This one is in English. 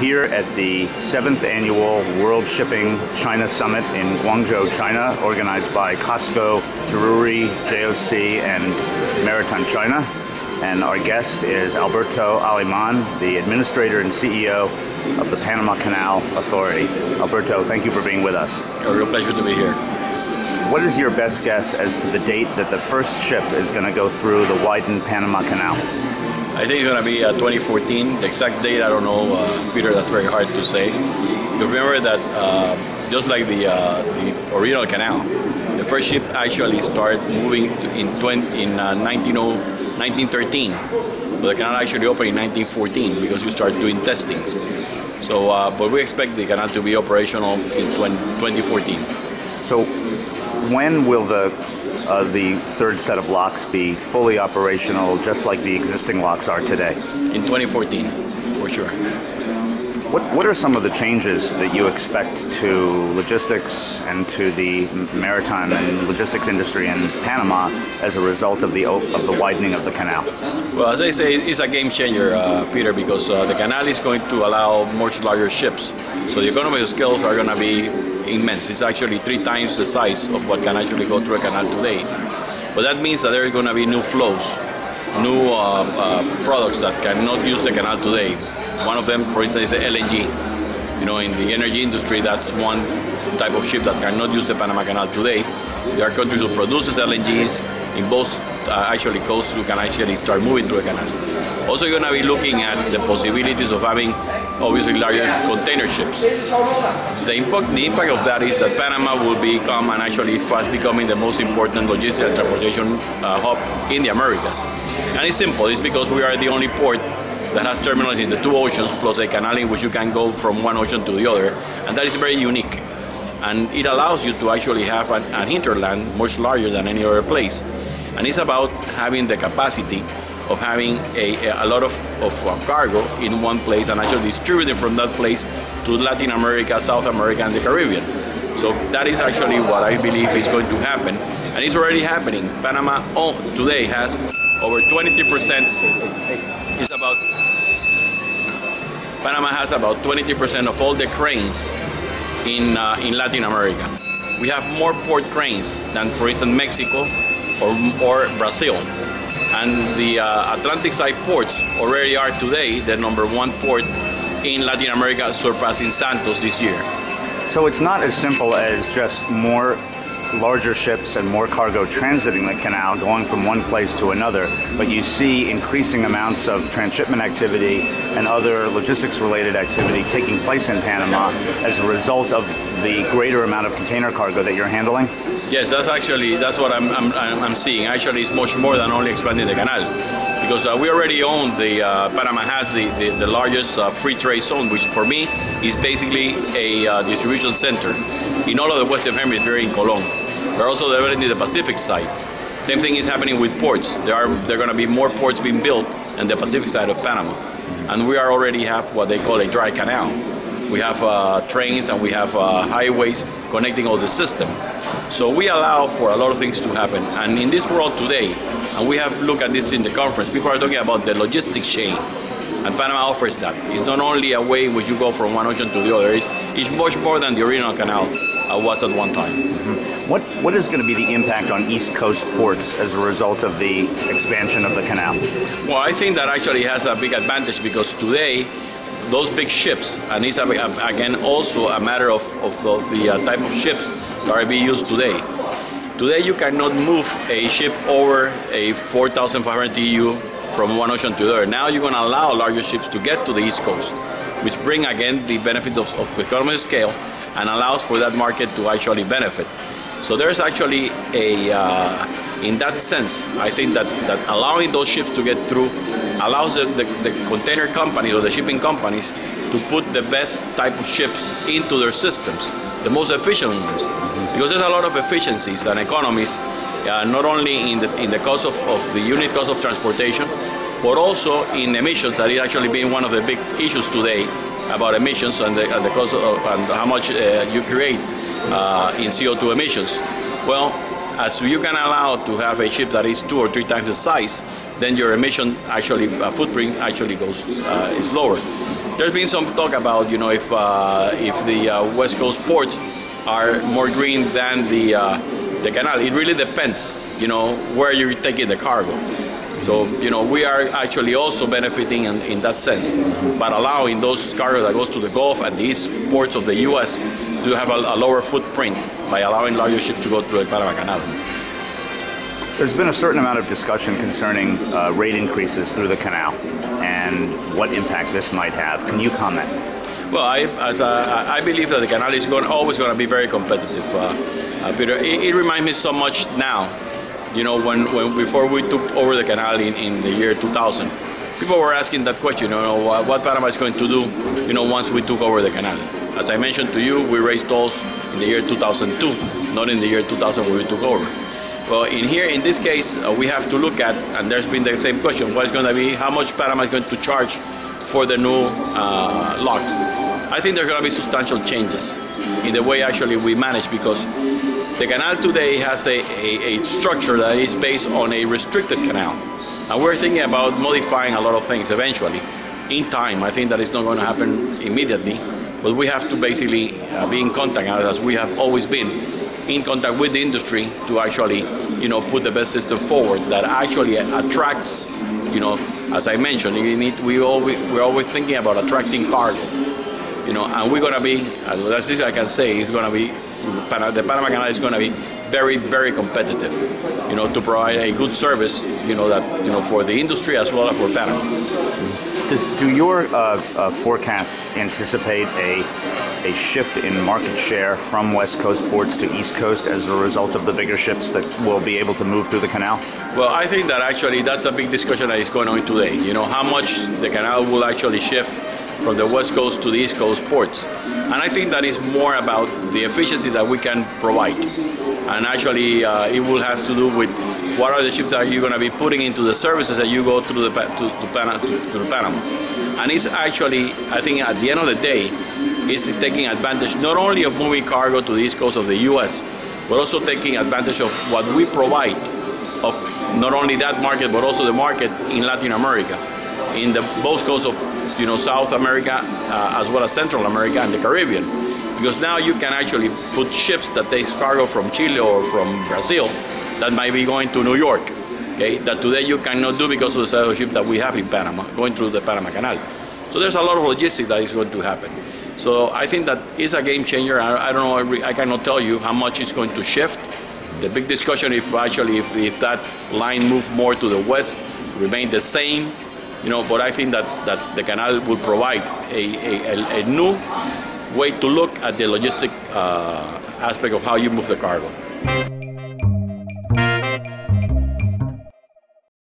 here at the 7th Annual World Shipping China Summit in Guangzhou, China, organized by Costco, Drewry, JOC, and Maritime China. And our guest is Alberto Aleman, the Administrator and CEO of the Panama Canal Authority. Alberto, thank you for being with us. A real pleasure to be here. What is your best guess as to the date that the first ship is going to go through the widened Panama Canal? I think it's going to be 2014. The exact date, I don't know, Peter, that's very hard to say. You remember that just like the original canal, the first ship actually started moving in 1913. But the canal actually opened in 1914 because you start doing testings. So, but we expect the canal to be operational in 2014. So, when will the third set of locks be fully operational, just like the existing locks are today? In 2014, for sure. What are some of the changes that you expect to logistics and to the maritime and logistics industry in Panama as a result of the widening of the canal? Well, as I say, it's a game changer, Peter, because the canal is going to allow much larger ships. So the economy of scale are going to be immense. It's actually 3 times the size of what can actually go through a canal today. But that means that there are going to be new flows, new products that cannot use the canal today. One of them, for instance, is LNG. You know, in the energy industry, that's one type of ship that cannot use the Panama Canal today. There are countries who produces LNGs in both actually coasts who can actually start moving through the canal. Also, you're going to be looking at the possibilities of having obviously larger container ships. The impact of that is that Panama will become, and actually fast becoming, the most important logistics and transportation hub in the Americas. And it's simple. It's because we are the only port that has terminals in the 2 oceans, plus a canal in which you can go from one ocean to the other, and that is very unique. And it allows you to actually have an hinterland much larger than any other place. And it's about having the capacity of having a lot of cargo in one place and actually distributing from that place to Latin America, South America, and the Caribbean. So that is actually what I believe is going to happen, and it's already happening. Panama today has over 23%. Panama has about 23% of all the cranes in Latin America. We have more port cranes than, for instance, Mexico or Brazil. And the Atlantic side ports already are today the #1 port in Latin America, surpassing Santos this year. So it's not as simple as just more larger ships and more cargo transiting the canal, going from one place to another, but you see increasing amounts of transshipment activity and other logistics-related activity taking place in Panama as a result of the greater amount of container cargo that you're handling? Yes, that's what I'm seeing. Actually, it's much more than only expanding the canal, because we already own Panama has the largest free trade zone, which for me is basically a distribution center in all of the Western Hemisphere in Colón. We're also developing the Pacific side. Same thing is happening with ports. There are going to be more ports being built in the Pacific side of Panama, and we already have what they call a dry canal. We have trains and we have highways connecting all the system. So we allow for a lot of things to happen. And in this world today, and we have looked at this in the conference, people are talking about the logistics chain. And Panama offers that. It's not only a way in which you go from one ocean to the other. It's much more than the original canal was at one time. Mm-hmm. What is going to be the impact on East Coast ports as a result of the expansion of the canal? Well, I think that actually has a big advantage, because today, those big ships, and it's again also a matter of the type of ships that are being used today. Today you cannot move a ship over a 4,500 TEU from one ocean to the other. Now you're going to allow larger ships to get to the East Coast, which bring again the benefit of economies of scale and allows for that market to actually benefit. So there's actually in that sense, I think that allowing those ships to get through allows the container companies or the shipping companies to put the best type of ships into their systems, the most efficient ones, because there's a lot of efficiencies and economies, not only in the cost of the unit cost of transportation, but also in emissions, that is actually being one of the big issues today about emissions and the cost of, and how much you create in CO2 emissions. Well, as you can allow to have a ship that is 2 or 3 times the size, then your emission actually footprint actually goes is lower. There's been some talk about, you know, if the West Coast ports are more green than the canal. It really depends, you know, where you're taking the cargo. So, you know, we are actually also benefiting in that sense, but allowing those cargo that goes to the Gulf and the east ports of the U.S. to have a lower footprint by allowing larger ships to go through the Panama Canal. There's been a certain amount of discussion concerning rate increases through the canal and what impact this might have. Can you comment? Well, I believe that the canal is always going to be very competitive, Peter. It reminds me so much now. You know, when before we took over the canal in the year 2000, people were asking that question, you know, what Panama is going to do, you know, once we took over the canal. As I mentioned to you, we raised tolls in the year 2002, not in the year 2000 when we took over. Well, in this case, we have to look at, and there's been the same question, what is going to be, how much Panama is going to charge for the new locks. I think there's going to be substantial changes in the way actually we manage, because the canal today has a structure that is based on a restricted canal. And we're thinking about modifying a lot of things eventually, in time. I think that it's not going to happen immediately, but we have to basically be in contact, as we have always been, in contact with the industry to actually, you know, put the best system forward that actually attracts, you know, as I mentioned, we're always thinking about attracting cargo, you know, and we're going to be, that's it I can say, it's going to be, the Panama Canal is going to be very, very competitive, you know, to provide a good service, you know, that, you know, for the industry as well as for Panama. Do your forecasts anticipate a shift in market share from West Coast ports to East Coast as a result of the bigger ships that will be able to move through the canal? Well, I think that actually that's a big discussion that is going on today. You know, how much the canal will actually shift from the West Coast to the East Coast ports. And I think that is more about the efficiency that we can provide. And actually, it will have to do with what are the ships that you're going to be putting into the services that you go through to Panama. And it's actually, I think at the end of the day, it's taking advantage not only of moving cargo to the East Coast of the U.S., but also taking advantage of what we provide of not only that market, but also the market in Latin America, in the both coasts of, you know, South America, as well as Central America and the Caribbean. Because now you can actually put ships that take cargo from Chile or from Brazil that might be going to New York, okay, that today you cannot do because of the size of ship that we have in Panama, going through the Panama Canal. So there's a lot of logistics that is going to happen. So I think that is a game changer. I don't know, I cannot tell you how much it's going to shift. The big discussion if that line move more to the west, remain the same, you know, but I think that the canal will provide a new way to look at the logistic aspect of how you move the cargo.